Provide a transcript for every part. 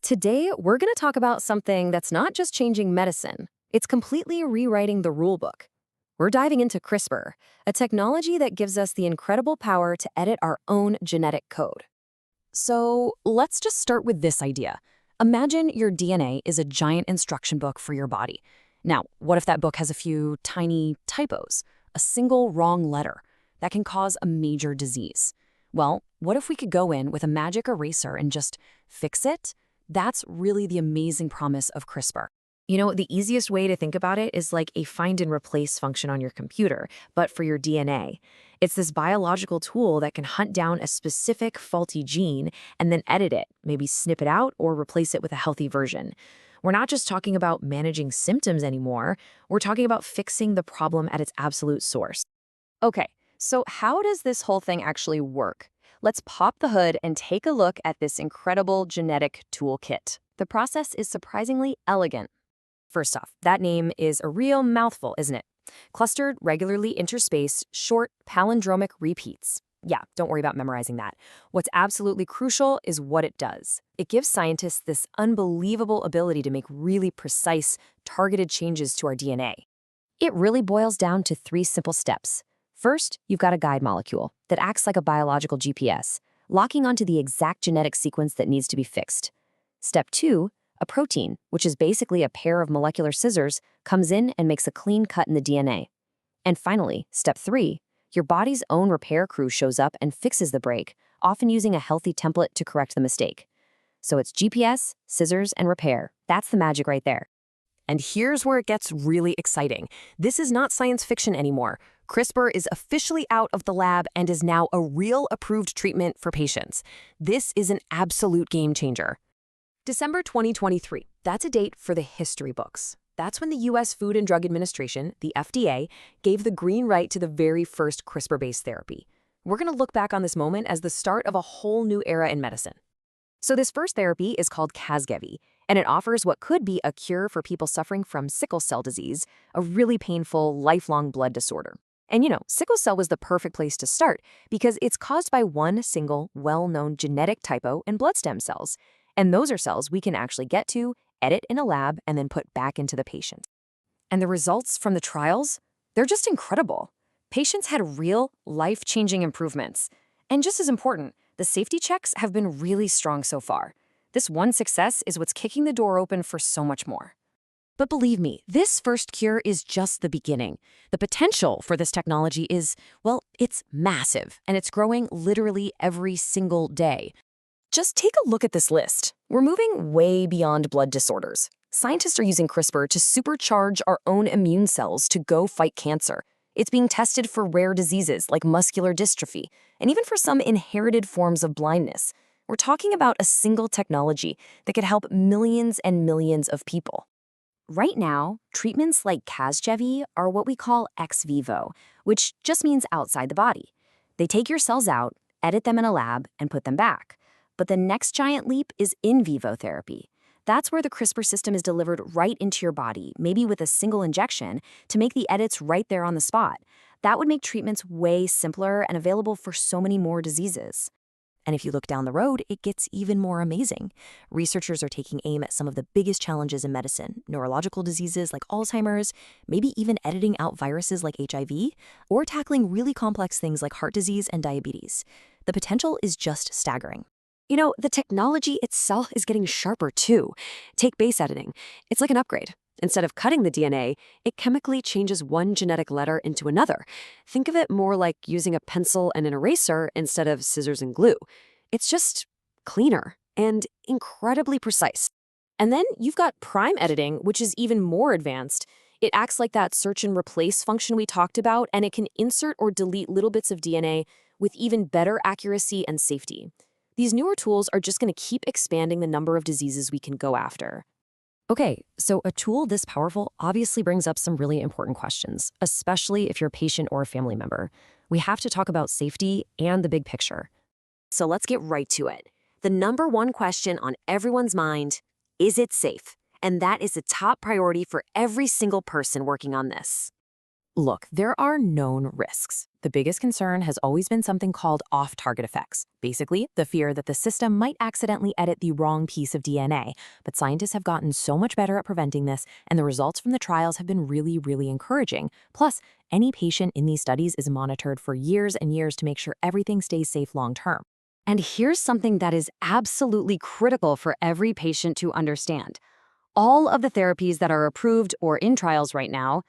Today, we're going to talk about something that's not just changing medicine, it's completely rewriting the rule book. We're diving into CRISPR, a technology that gives us the incredible power to edit our own genetic code. So let's just start with this idea. Imagine your DNA is a giant instruction book for your body. Now, what if that book has a few tiny typos, a single wrong letter that can cause a major disease? Well, what if we could go in with a magic eraser and just fix it? That's really the amazing promise of CRISPR. The easiest way to think about it is like a find and replace function on your computer, but for your DNA. It's this biological tool that can hunt down a specific faulty gene and then edit it, maybe snip it out or replace it with a healthy version. We're not just talking about managing symptoms anymore, we're talking about fixing the problem at its absolute source. Okay, so how does this whole thing actually work? Let's pop the hood and take a look at this incredible genetic toolkit. The process is surprisingly elegant. First off, that name is a real mouthful, isn't it? Clustered, regularly interspaced, short, palindromic repeats. Yeah, don't worry about memorizing that. What's absolutely crucial is what it does. It gives scientists this unbelievable ability to make really precise, targeted changes to our DNA. It really boils down to 3 simple steps. First, you've got a guide molecule that acts like a biological GPS, locking onto the exact genetic sequence that needs to be fixed. Step 2, a protein, which is basically a pair of molecular scissors, comes in and makes a clean cut in the DNA. And finally, step 3, your body's own repair crew shows up and fixes the break, often using a healthy template to correct the mistake. So it's GPS, scissors, and repair. That's the magic right there. And here's where it gets really exciting. This is not science fiction anymore. CRISPR is officially out of the lab and is now a real approved treatment for patients. This is an absolute game changer. December 2023, that's a date for the history books. That's when the U.S. Food and Drug Administration, the FDA, gave the green light to the very first CRISPR-based therapy. We're going to look back on this moment as the start of a whole new era in medicine. So this first therapy is called Casgevy, and it offers what could be a cure for people suffering from sickle cell disease, a really painful, lifelong blood disorder. And sickle cell was the perfect place to start because it's caused by one single, well-known genetic typo in blood stem cells. And those are cells we can actually get to, edit in a lab, and then put back into the patient. And the results from the trials? They're just incredible. Patients had real, life-changing improvements. And just as important, the safety checks have been really strong so far. This one success is what's kicking the door open for so much more. But believe me, this first cure is just the beginning. The potential for this technology is, well, it's massive, and it's growing literally every single day. Just take a look at this list. We're moving way beyond blood disorders. Scientists are using CRISPR to supercharge our own immune cells to go fight cancer. It's being tested for rare diseases like muscular dystrophy, and even for some inherited forms of blindness. We're talking about a single technology that could help millions and millions of people. Right now, treatments like Casgevy are what we call ex vivo, which just means outside the body. They take your cells out, edit them in a lab, and put them back. But the next giant leap is in vivo therapy. That's where the CRISPR system is delivered right into your body, maybe with a single injection, to make the edits right there on the spot. That would make treatments way simpler and available for so many more diseases. And if you look down the road, it gets even more amazing. Researchers are taking aim at some of the biggest challenges in medicine, neurological diseases like Alzheimer's, maybe even editing out viruses like HIV, or tackling really complex things like heart disease and diabetes. The potential is just staggering. The technology itself is getting sharper too. Take base editing. It's like an upgrade. Instead of cutting the DNA, it chemically changes one genetic letter into another. Think of it more like using a pencil and an eraser instead of scissors and glue. It's just cleaner and incredibly precise. And then you've got prime editing, which is even more advanced. It acts like that search and replace function we talked about, and it can insert or delete little bits of DNA with even better accuracy and safety. These newer tools are just going to keep expanding the number of diseases we can go after. Okay, so a tool this powerful obviously brings up some really important questions, especially if you're a patient or a family member. We have to talk about safety and the big picture. So let's get right to it. The number one question on everyone's mind, is it safe? And that is the top priority for every single person working on this. Look, there are known risks. The biggest concern has always been something called off-target effects. Basically, the fear that the system might accidentally edit the wrong piece of DNA. But scientists have gotten so much better at preventing this, and the results from the trials have been really, really encouraging. Plus, any patient in these studies is monitored for years and years to make sure everything stays safe long-term. And here's something that is absolutely critical for every patient to understand. All of the therapies that are approved or in trials right now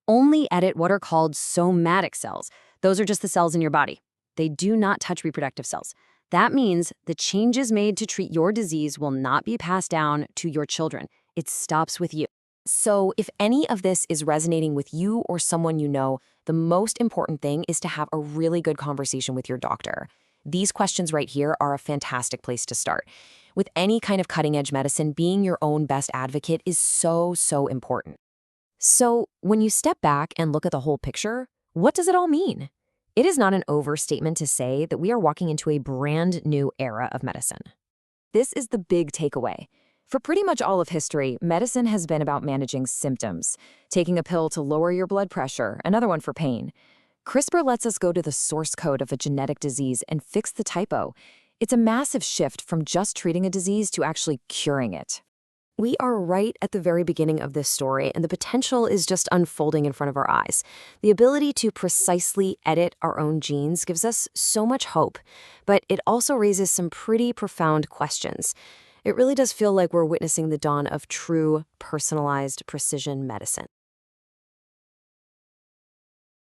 only edit what are called somatic cells. Those are just the cells in your body. They do not touch reproductive cells. That means the changes made to treat your disease will not be passed down to your children. It stops with you. So if any of this is resonating with you or someone you know, the most important thing is to have a really good conversation with your doctor. These questions right here are a fantastic place to start. With any kind of cutting-edge medicine, being your own best advocate is so, so important. So, when you step back and look at the whole picture, what does it all mean? It is not an overstatement to say that we are walking into a brand new era of medicine. This is the big takeaway. For pretty much all of history, medicine has been about managing symptoms, taking a pill to lower your blood pressure, another one for pain. CRISPR lets us go to the source code of a genetic disease and fix the typo. It's a massive shift from just treating a disease to actually curing it. We are right at the very beginning of this story, and the potential is just unfolding in front of our eyes. The ability to precisely edit our own genes gives us so much hope, but it also raises some pretty profound questions. It really does feel like we're witnessing the dawn of true, personalized precision medicine.